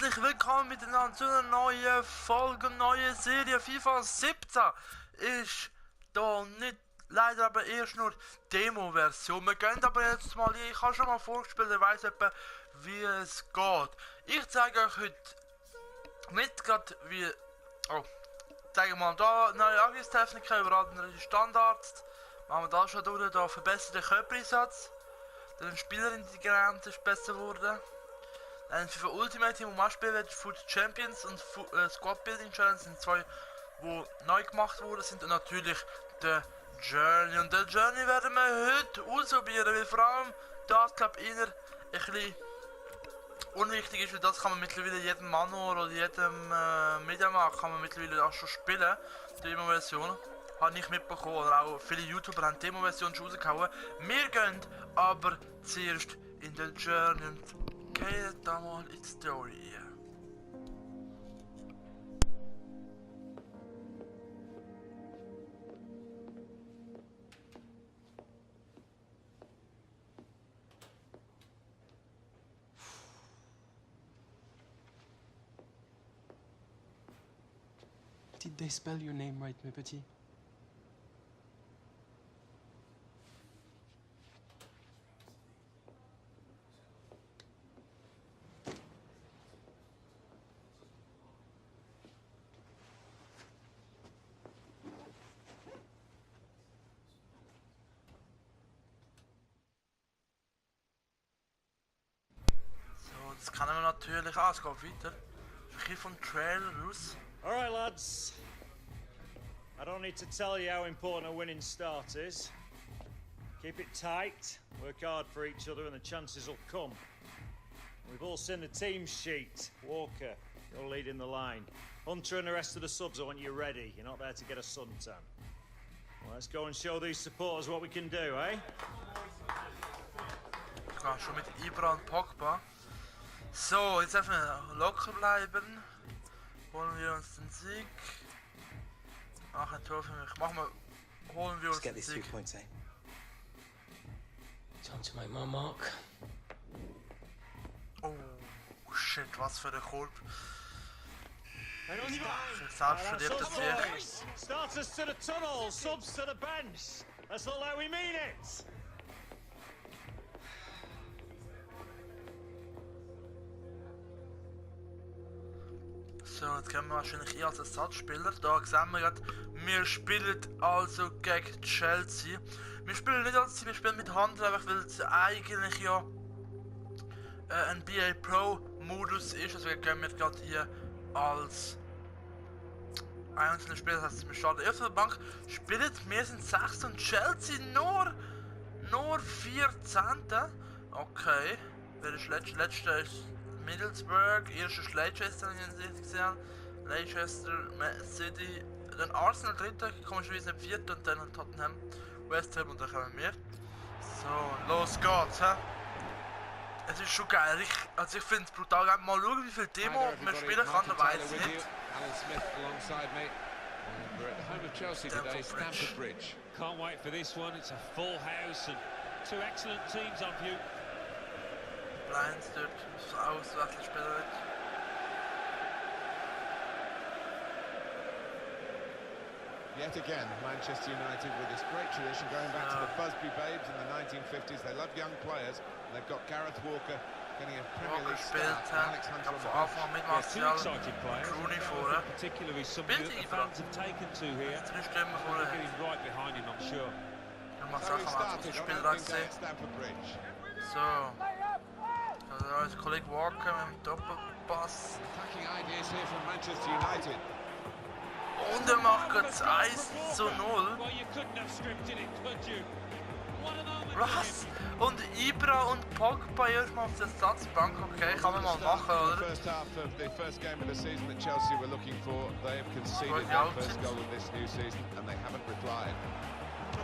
Herzlich willkommen miteinander zu einer neuen Folge, neue Serie. FIFA 17 ist da nicht, leider aber erst nur Demo-Version. Wir gehen aber jetzt mal, ich habe schon mal vorgespielt, ich weiss etwa wie es geht. Ich zeige euch heute mit gerade wie, zeige mal da neue Angriffstechniken über andere Standards. Machen wir da schon durch, da verbesserte Körpereinsatz. Der Spielerintelligenz ist besser geworden. Ein FIFA Ultimate Team, wo man spielen wird, Food Champions und Squad Building Challenge sind zwei, die neu gemacht worden sind. Und natürlich der Journey. Und der Journey werden wir heute ausprobieren, weil vor allem das, glaube ich, eher ein bisschen unwichtig ist, weil das kann man mittlerweile jedem Manual oder jedem Mediamarkt kann man mittlerweile auch schon spielen. Die Demo-Version habe ich mitbekommen, oder auch viele YouTuber haben die Demo-Version schon rausgehauen. Wir gehen aber zuerst in den Journey und gehen da mal in die Story. Did they spell your name right, mes petits? So, das kann man natürlich auch, es geht weiter. Ich gehe vom Trailer raus. Alright lads, I don't need to tell you how important a winning start is. Keep it tight, work hard for each other and the chances will come. We've all seen the team sheet. Walker, you're leading the line. Hunter and the rest of the subs, I want you ready. You're not there to get a suntan. Well, let's go and show these supporters what we can do, eh? Ich gehe schon mit Ibra und Pogba. So, jetzt einfach locker bleiben. Holen wir uns den Sieg. Ach, ein Tor für mich. Holen wir uns den Sieg. Time to make my mark. Oh, shit, was für ein Kolb. Right, Selbst verliert das hier. Starters to the tunnel, subs to the bench. Let's look like we mean it. So, jetzt kommen wir wahrscheinlich hier als Ersatzspieler. Da sehen wir gerade, wir spielen also gegen Chelsea. Wir spielen nicht als Team, wir spielen mit Hand, einfach weil es eigentlich ja ein NBA Pro Modus ist. Deswegen gehen wir gerade hier als einzelne Spieler. Das heißt, wir starten auf der Bank, spielen, wir sind 6 und Chelsea nur 14. Okay, wer ist letzter ist Middlesbrough, erster ist Leicester, wenn ich es gesehen. Leicester, City, dann Arsenal dritter, komischerweise nicht vierter und dann Tottenham, West Ham und dann kommen wir. So, los geht's, hä? Es ist schon geil, ich finde es brutal. Mal schauen, wie viel Demo man spielen kann, da weiß ich nicht. Can't wait for this one. It's a full house and two excellent teams on view. Lions dort, Auswechselspieler wird. Yet again, Manchester United with this great tradition going back to the Busby Babes in the 1950s. They love young players, and they've got Gareth Walker getting a Premier League start. Alex Hunter on the bench. Two exciting players. Rooney vorne. Particularly somebody that the fans have taken to here. Drie stemmen vorne. They're getting right behind him, I'm sure. Dan mag So he zeggen, laten we started het on spelen opening day laten at Stamford Bridge. Zo. Da ist Kollege Walker mit dem Doppelpass. Attacking ideas here from Manchester United. Und macht jetzt 1:0. Well, you couldn't have scripted it, could you? What a moment. Was? Und Ibra und Pogba erstmal auf der Ersatzbank. Okay, kann man mal machen, The oder? first half of the first game of the season that Chelsea were looking for. They have conceded their first goal of this new season and they haven't replied.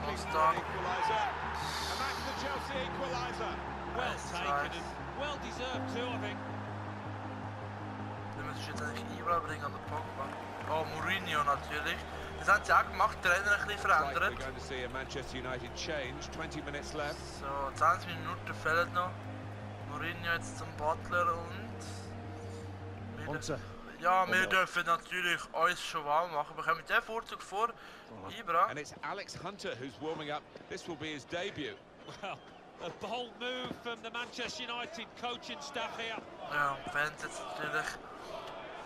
Constant. Equaliser. And that's the Chelsea equaliser. Well taken and well deserved too, I think. Dann müssen wir jetzt eigentlich Ibra bringen an den Pogba. Oh, Mourinho natürlich. Das haben sie auch gemacht, den Trainer ein bisschen We're verändert. going to see a Manchester United change. 20 minutes left. So, 20 Minuten fehlen noch. Mourinho jetzt zum Butler und Hunter. Ja, wir dürfen natürlich uns schon warm machen. Wir kommen den Vorzug vor. Ibra. And it's Alex Hunter who's warming up. This will be his debut. Well, a bold move from the Manchester United coaching staff here. Ja, Wenns jetzt natürlich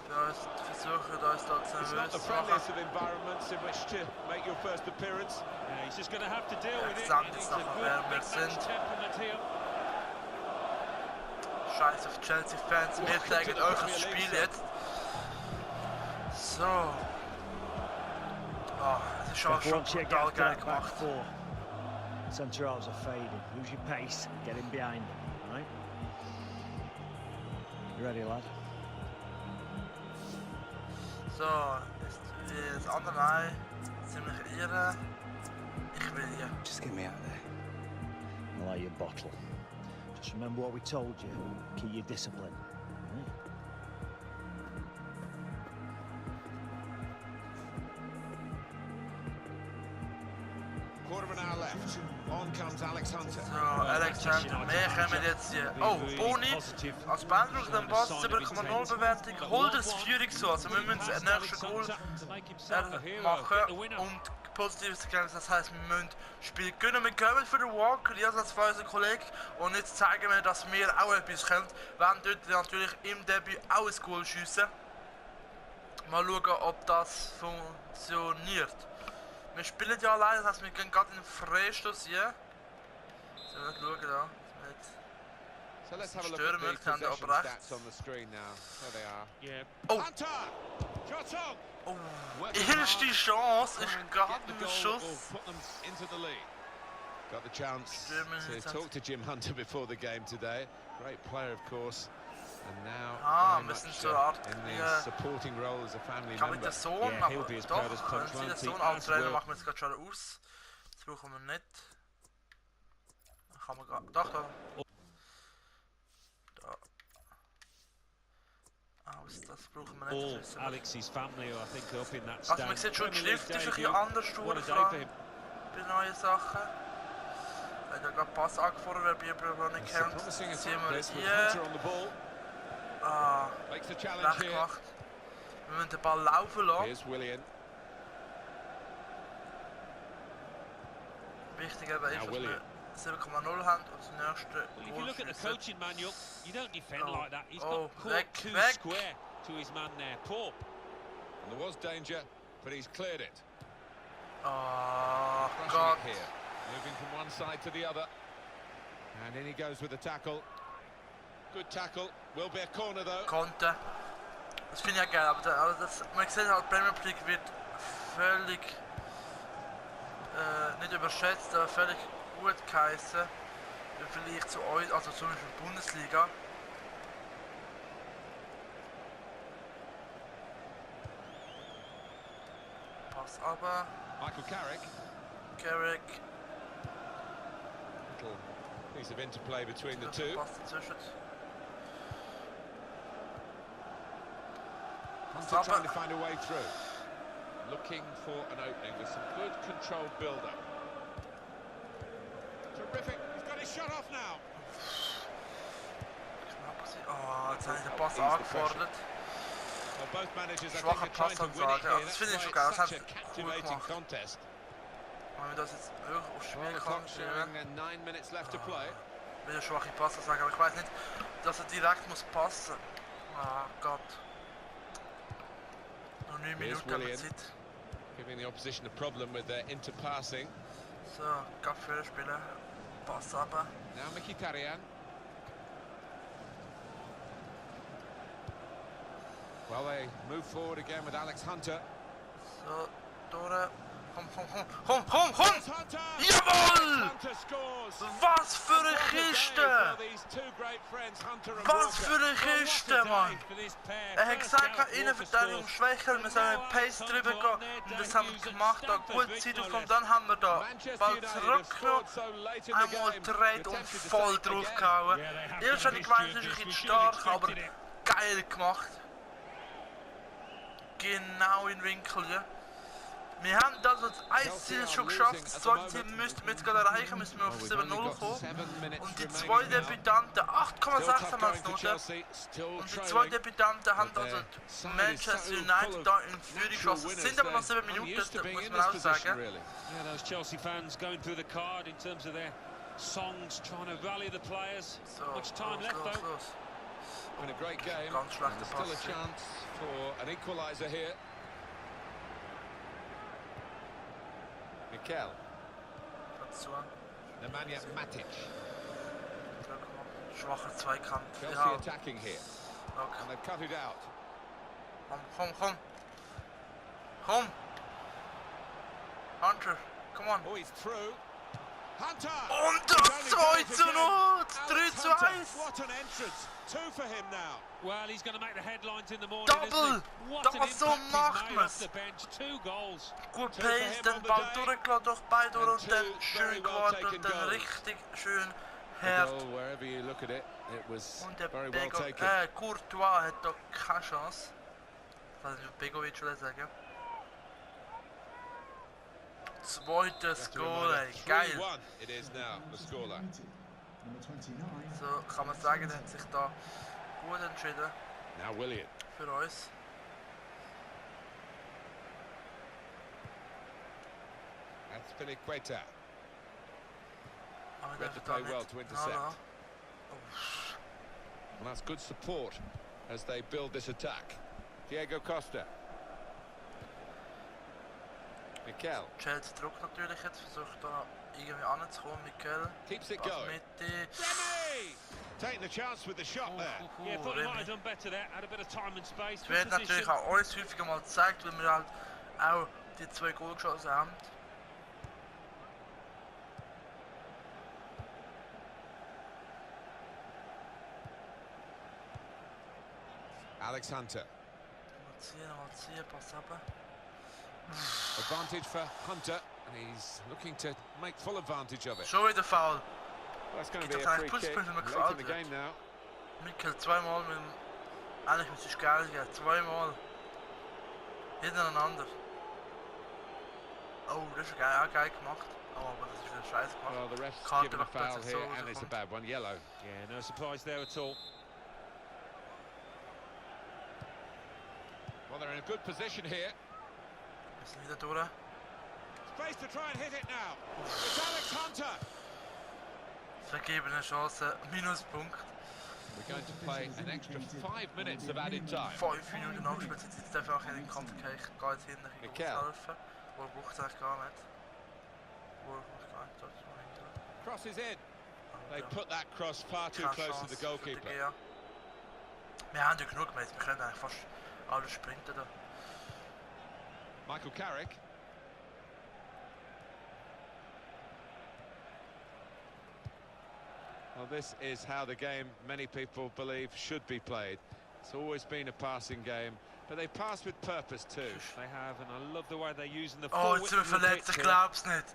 versuchen uns da zu It's not the nervös zu friendliest machen. of environments in which to make your first appearance. Yeah, he's just going to have to deal with it. Sand He jetzt needs a nachher, good wer wir big sind. match temperament here. Scheiß auf Chelsea-Fans, wir zeigen euch das Spiel jetzt. So. Oh, es ist schon total geil gemacht. Centre halves are fading. Lose your pace. Get in behind them. Right? You ready, lad? So, ist wie das andere Ei ziemlich irre. Ich will hier. Just get me out of there. I'll let you bottle. Just remember what we told you. Keep your discipline. Right? Quarter of an hour left. On comes Alex Hunter. So, Alexander, wir kommen jetzt hier. Oh, Boni, als Beeindruckend am Pass, 7,0 Bewertung, holt das Führung so. Also wir müssen das nächste Goal machen und positives Ergebnis. Das heisst, wir müssen das Spiel gewinnen. Wir kommen für den Walker, ja, als für unseren Kollegen. Und jetzt zeigen wir, dass wir auch etwas können. Wir werden dort natürlich im Debüt auch ein Goal schiessen. Mal schauen, ob das funktioniert. Wir spielen ja alleine, das heißt, wir gehen gerade in den Freistoß hier. So, wir schauen da. So let's have a look at the possession stats on the screen now. There they are. Yeah. Oh! Hunter! Shot on! Oh! Erste Chance ist gerade ein Schuss. Put them into the lead. Got the chance to talk to Jim Hunter before the game today. Great player, of course. And now very much in the supporting role as a family Kann mit member. der Sohn, aber doch, können Sie den Sohn antreten, machen wir jetzt gerade schon aus. Das brauchen wir nicht. Kann man gerade, doch, da. Aus, das brauchen wir All nicht. Alex's family, I think, up in that Also stand. man sieht schon, die Premier League Schrift ist ein bisschen debut. anders What a day vor for allem him. bei neuen Sachen. Wenn da gerade Pass angefordert wird, bei Ibra nicht kennt, Promising ziehen attack wir this with hier. Hunter on the ball. Ah, Makes the challenge schlecht here. gemacht. Wir müssen den Ball laufen lassen. Here's Willian. Wichtig eben ist, dass Willian. wir 7,0 haben und das nächste Well, if you Goal look at the schiessen. coaching manual, you don't defend Oh. like that. He's Oh, got weg, caught too weg. square to his man there. Poor. And there was danger, but he's cleared it. Oh Crushing Gott. it here. Moving from one side to the other. And in he goes with the tackle. Good tackle. Will be a corner though. Konnte. Das finde ich ja geil, aber das, man sieht halt, Premier League wird völlig nicht überschätzt, aber völlig gut geheißen. Im Vergleich zu euch, also zum Beispiel Bundesliga. Pass aber. Michael Carrick. Carrick. Little piece of interplay between the two. Pass dazwischen. Hunter trying to find a way through. Looking for an opening with some good controlled build-up. Terrific. He's got his shot off now. Oh, jetzt habe ich den Pass angefordert. Well, both managers I Schwacher think are trying to win it Passansage. here. Das That's finde ich why schon geil. it's Das such a hat gut captivating gemacht. contest. Wenn wir das jetzt wirklich aufs Well, Spiel the kann clock's showing 9 minutes left to play. Wieder schwache Passe sagen, aber ich weiß nicht, dass er direkt muss passen. Ah Gott. Noch 9 Here's Minuten haben wir Willian. Zeit. Giving the opposition a problem with their interpassing. So, Kaffee spielen. Pass aber. Now Mkhitaryan. Well, they move forward again with Alex Hunter. So, durch. Komm! Hunter! Jawohl! Hunter scores! Was für eine What a day Kiste! for these two great friends, Hunter and Was Walker. für eine Kiste, Mann! For this pair. Er hat First gesagt, Gareth Innenverteidigung Walker schwächer, wir sollen mit Pace drüber gehen. Und das haben wir gemacht, da gut Zeit aufkommen. Dann haben wir da Ball zurückgenommen, einmal gedreht und voll draufgehauen. Erst habe ich gemeint, es ist ein bisschen stark, aber geil gemacht. Genau in den Winkel, ja. Wir haben also das Ziel schon geschafft, das zweite Ziel müssten wir jetzt gerade erreichen, müssen wir auf 7-0 kommen. Und die zwei Debütanten, 8,6 haben es Noten. Und die zwei Debütanten haben also Manchester United da in Führung geschossen. Es sind aber noch 7 Minuten, muss man auch sagen. Yeah, those Chelsea fans going through the card in terms of their songs, trying to rally the players. So, Much time left though. In a great game, Ganz schlechte there's still a Pass. chance for an equaliser here. Mikel. Dazu. Nemanja Matic. Schwacher Zweikampf. Chelsea Ja, attacking here. okay. And they've cut it out. Komm. Hunter, come on. Oh, he's through. Hunter! Und das 2:0, 3:1. What an entrance. 2 for him now. Well, he's going to make the headlines in the morning. Double! What Das an impact so he's macht made man's. off the bench. 2 goals. Gut Two for Pace, him den on the Ball day. durchgelassen durch beide und And dann two schön very well gewartet taken und dann goals. richtig schön The hart. goal, wherever you look at it, it was Und der very well taken. Courtois hat da keine Chance. Das heißt, Begovic will ich sagen. Zweites Goal, ey, geil. 3-1 it is now, the scoreline. So kann man sagen, der hat sich da gut entschieden Now Willian. für uns. That's Filiqueta. Aber wir Read the dürfen da play well nicht. to intercept. Hallo. And that's good support as they build this attack. Diego Costa. Mikel. Chelsea druckt natürlich jetzt, versucht da irgendwie anzukommen. Mikel. Keeps it Pass going. Mitte. Remy! Taking the chance with the shot there. Yeah, thought he might Remy. have done better there. Had a bit of time and space. Es wird Good natürlich position. auch uns häufiger mal gezeigt, weil wir halt auch die 2 Goal geschossen haben. Alex Hunter. Mal ziehen, pass ab. Advantage for Hunter, and he's looking to make full advantage of it. Schon wieder Foul. That's going to Gibt be doch a keinen free kick Pluspunkt, wenn man late gefoult in the wird. game now. Mikel zweimal mit dem... Eigentlich müsste es geil gehen, zweimal. Hintereinander. Oh, das ist geil, auch geil gemacht. Oh, aber das ist wieder scheiße gemacht. Well, the ref's Karte given a noch foul plötzlich here, so and it's a rauskommt. bad one, yellow. Yeah, no surprise there at all. Well, they're in a good position here. Wir sind wieder durch. Space to try and hit it now. It's Alex Hunter. Vergebene Chance, Minuspunkt. We're going to play an extra 5 minutes of added time. 5 Minuten nachgespielt, jetzt darf ich auch in den Kampf gehen. Ich gehe jetzt hinten Mikel. helfen. Wo braucht es eigentlich gar nicht. Wo braucht es gar nicht, dort mal hinten. Cross is in. They Ja. put that cross far too Keine close to Chance the für goalkeeper. die GA. Wir haben ja genug gemacht, wir können eigentlich fast alle sprinten da. Michael Carrick. Well, this is how the game, many people believe, should be played. It's always been a passing game, but they pass with purpose too. They have, and I love the way they're using the Oh, full jetzt sind wir width of the verletzt, pitch ich here. glaub's nicht.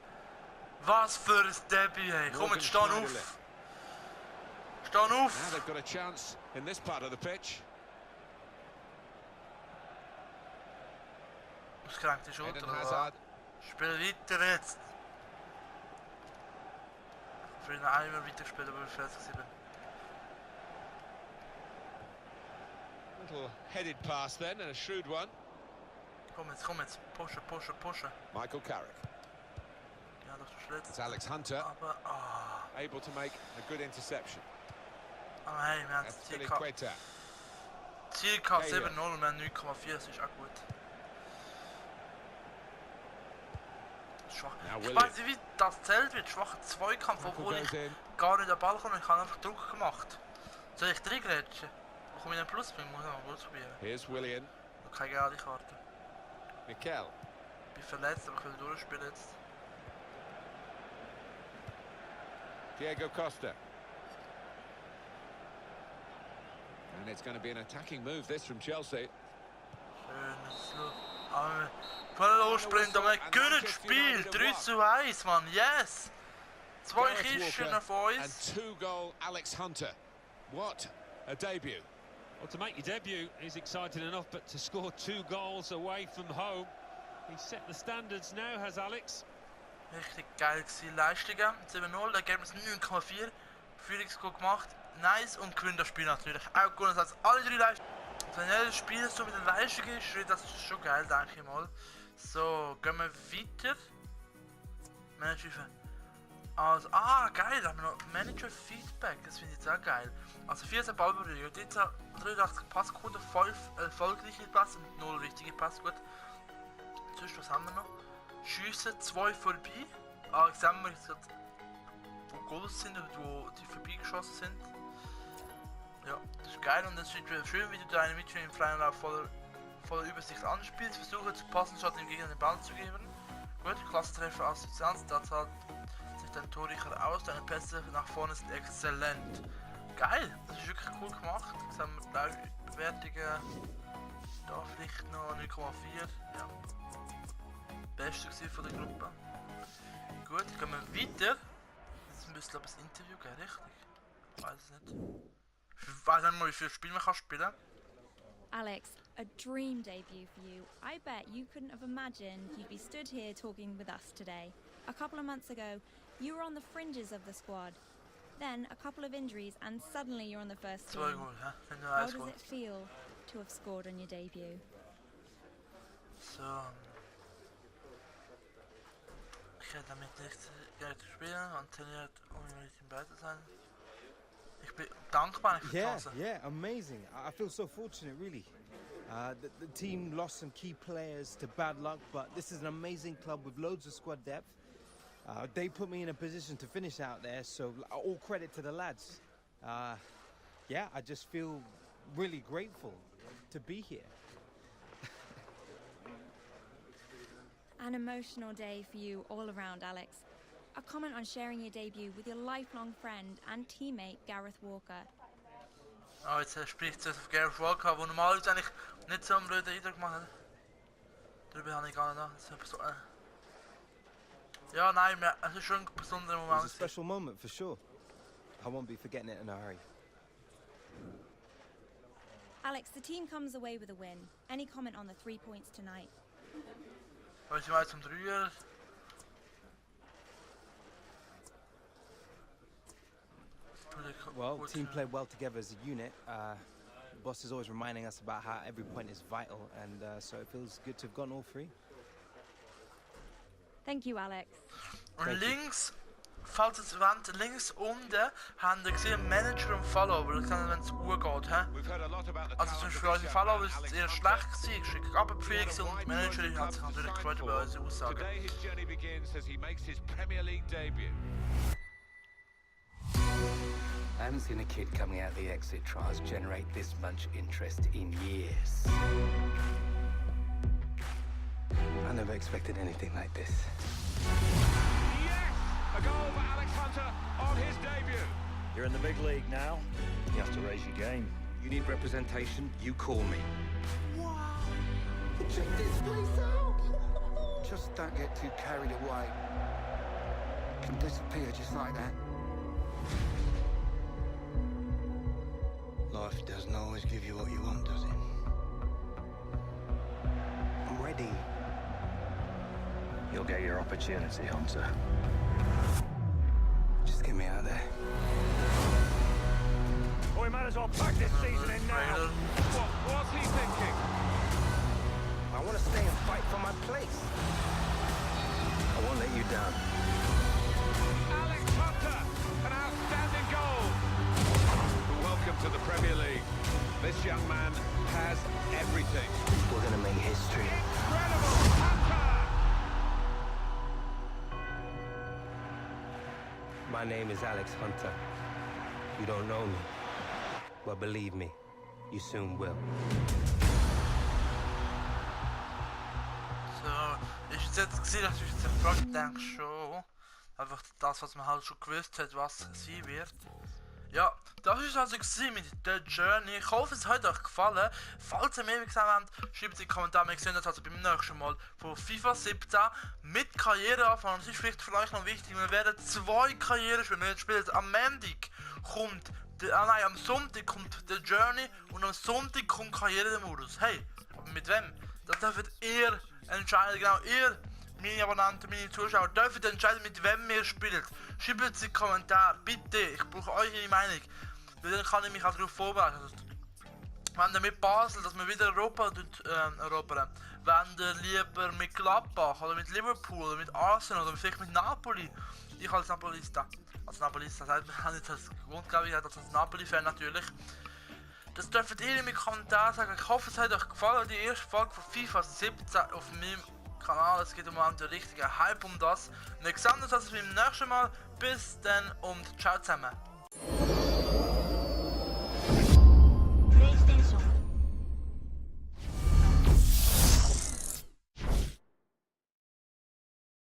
Was für ein Debüt, ey. Komm, Morgan jetzt stehen Schneiderlin. auf. Stehen Now auf. they've got a chance in this part of the pitch. Ausgerenkte Schulter, Eden oder? Hazard. Spiel weiter jetzt. Für ihn einmal weitergespielt, aber ich fertig bin. Little headed pass then, and a shrewd one. Komm jetzt. Pushen. Michael Carrick. Ja, das ist schlecht. It's Alex Hunter, Aber, able to make a good interception. aber hey, wir haben That's das Ziel gehabt. Filiqueta. Ziel gehabt, Hey, 7-0 und wir haben 9,4, das ist auch gut. Schwach. Now Ich Willian. weiß nicht, wie das zählt wird. Schwacher Zweikampf, obwohl Goes ich in. gar nicht an den Ball komme. Ich habe einfach Druck gemacht. Soll ich reingrätschen? Wo komme ich einen Pluspunkt? Muss ich noch mal ausprobieren. Here's Willian. Noch keine gelbe Karte. Mikel. Ich bin verletzt, aber ich will durchspielen jetzt. Diego Costa. And it's going to be an attacking move, this from Chelsea. Schönes Look. Aber voll lossprinten, aber wir gewinnen das Spiel. 3:1, Mann. Yes! 2 Gareth Kisten Walker von and uns. 2-goal Alex Hunter. What a debut. Well, to make your debut is exciting enough, but to score 2 goals away from home, He set the standards now, has Alex. Richtig geil gewesen. Leistungen 7-0, Ergebnis 9,4. Führungsgoal gemacht. Nice und gewinnt das Spiel natürlich. Auch gut, das heißt alle 3 Leistungen. Wenn jedes Spiel so mit der Leistung ist, das ist schon geil, denke ich mal. So, gehen wir weiter. Manager. Also, geil, da haben wir noch Manager Feedback, das finde ich jetzt auch geil. Also 14 Ballberührungen, 83 Passquote, 5 erfolgreiche Pässe und 0 richtige Pässe, gut. Sonst, was haben wir noch? Schüsse, 2 vorbei. Ich sag mal, wo Goals sind oder wo die vorbeigeschossen sind. Ja, das ist geil und es ist schön, wie du deine Mitspieler im freien Lauf voller Übersicht anspielst. Versuche zu passen, statt dem Gegner den Ball zu geben. Gut, Klassentreffer aus Distanz, da zahlt sich dein Torrichter aus, deine Pässe nach vorne sind exzellent. Geil, das ist wirklich cool gemacht. Jetzt haben wir Bewertungen, da vielleicht noch 9,4. Ja. Beste von der Gruppe. Gut, gehen wir weiter. Jetzt müsste glaube ich ein Interview geben, richtig? Ich weiß es nicht. Ich weiß nicht mal, wie viele Spiele man kann spielen. Alex, a dream debut for you. I bet you couldn't have imagined you'd be stood here talking with us today. A couple of months ago, you were on the fringes of the squad. Then a couple of injuries and suddenly you're on the first team. How does it feel to have scored on your debut? So. Ich hätte damit nicht Geld spielen und trainiert, um mit ihm bei zu sein. Ich bin dankbar für die Chance. Yeah, amazing. I feel so fortunate, really. The team lost some key players to bad luck, but this is an amazing club with loads of squad depth. They put me in a position to finish out there, so all credit to the lads. Yeah, I just feel really grateful to be here. An emotional day for you all around, Alex. A comment on sharing your debut with your lifelong friend and teammate Gareth Walker. Jetzt spricht es auf Gareth Walker, der normalerweise eigentlich nicht so einen blöden Eindruck gemacht hat. Darüber habe ich gar nicht nach. Ja, nein, es ist schon ein besonderer Moment. It was a special moment for sure. I won't be forgetting it in a hurry. Alex, the team comes away with a win. Any comment on the 3 points tonight? Weil sie mal zum Dreier. Well, the team played well together as a unit. The boss is always reminding us about how every point is vital, and so it feels good to have gotten all 3. Thank you, Alex. Und links, falls ihr es wollt, links unten haben wir gesehen Manager und Follower. Das kann, wenn es geht, hä? Also zum Beispiel unsere Follower ist eher schlecht gewesen, geschickt abgepflegt und die Managerin hat sich natürlich gefreut über unsere Aussagen. Today his journey begins as he makes his Premier League debut. I haven't seen a kid coming out of the exit trials generate this much interest in years. I never expected anything like this. Yes! A goal for Alex Hunter on his debut. You're in the big league now. You have to raise your game. You need representation, you call me. Wow! Check this place out! Just don't get too carried away. Can disappear just like that. Life doesn't always give you what you want, does it? I'm ready. You'll get your opportunity, Hunter. Just get me out of there. Well, we might as well pack this season in now. What was he thinking? I want to stay and fight for my place. I won't let you down. Alex Hunter, an outstanding goal. Welcome to the Premier League. This young man has everything. We're going to make history. Incredible Hunter! My name is Alex Hunter. You don't know me, but believe me, you soon will. So, ich jetzt gesehen, dass ich jetzt gefragt denke schon. Einfach das, was man halt schon gewusst hat, was sie wird. Ja, das ist also mit der Journey. Ich hoffe, es hat euch gefallen. Falls ihr mehr gesehen habt, schreibt in die Kommentare. Wir sehen uns also beim nächsten Mal von FIFA 17 mit Karriereanfang. Das ist vielleicht für euch noch wichtig. Wir werden 2 Karrieren spielen. Wir spielen am Montag kommt, am Sonntag kommt der Journey und am Sonntag kommt Karriere der Modus. Hey, aber mit wem? Das dürft ihr entscheiden, genau ihr, meine Abonnenten, meine Zuschauer, dürft entscheiden, mit wem ihr spielt. Schreibt es in die Kommentare, bitte, ich brauche eure Meinung, weil dann kann ich mich auch darauf vorbereiten. Wenn ihr mit Basel, dass wir wieder Europa erobern, wenn ihr lieber mit Gladbach oder mit Liverpool oder mit Arsenal oder vielleicht mit Napoli, ich als Napolista sagt mir nicht als Grund, glaube ich, als Napoli-Fan natürlich. Das dürft ihr in den Kommentaren sagen. Ich hoffe, es hat euch gefallen, die erste Folge von FIFA 17 auf meinem Kanal. Es geht um einen richtigen Hype um das. Wir sehen uns also beim nächsten Mal. Bis dann und ciao zusammen.